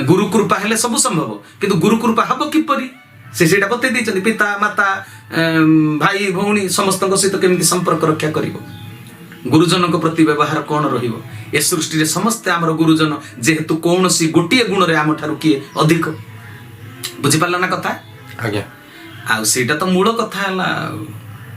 ଗୁରୁ କୃପା ହେଲେ ସବୁ ସମ୍ଭବ, କିନ୍ତୁ ଗୁରୁ କୃପା ହବ କିପରି ସେ ସେଇଟା ବତେଇ ଦେଇଛନ୍ତି। ପିତା ମାତା ଭାଇ ଭଉଣୀ ସମସ୍ତଙ୍କ ସହିତ କେମିତି ସମ୍ପର୍କ ରକ୍ଷା କରିବ, ଗୁରୁଜନଙ୍କ ପ୍ରତି ବ୍ୟବହାର କଣ ରହିବ। ଏ ସୃଷ୍ଟିରେ ସମସ୍ତେ ଆମର ଗୁରୁଜନ, ଯେହେତୁ କୌଣସି ଗୋଟିଏ ଗୁଣରେ ଆମ ଠାରୁ କିଏ ଅଧିକ। ବୁଝିପାରିଲ ନା କଥା? ଆଜ୍ଞା। ଆଉ ସେଇଟା ତ ମୂଳ କଥା ହେଲା,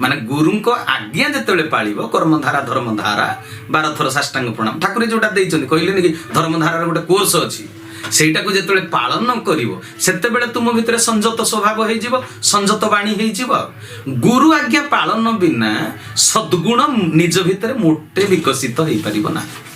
ମାନେ ଗୁରୁଙ୍କ ଆଜ୍ଞା ଯେତେବେଳେ ପାଳିବ, କର୍ମଧାରା ଧର୍ମଧାରା 12 ଥର ସାଷ୍ଟାଙ୍ଗ ପ୍ରଣାମ ଠାକୁର ଯୋଉଟା ଦେଇଛନ୍ତି, କହିଲେନି କି ଧର୍ମଧାରାର ଗୋଟେ କୋର୍ସ ଅଛି, ସେଇଟାକୁ ଯେତେବେଳେ ପାଳନ କରିବ, ସେତେବେଳେ ତୁମ ଭିତରେ ସଂଯତ ସ୍ୱଭାବ ହେଇଯିବ, ସଂଯତ ବାଣୀ ହେଇଯିବ। ଗୁରୁ ଆଜ୍ଞା ପାଳନ ବିନା ସଦ୍ଗୁଣ ନିଜ ଭିତରେ ମୋଟେ ବିକଶିତ ହେଇପାରିବ ନାହିଁ।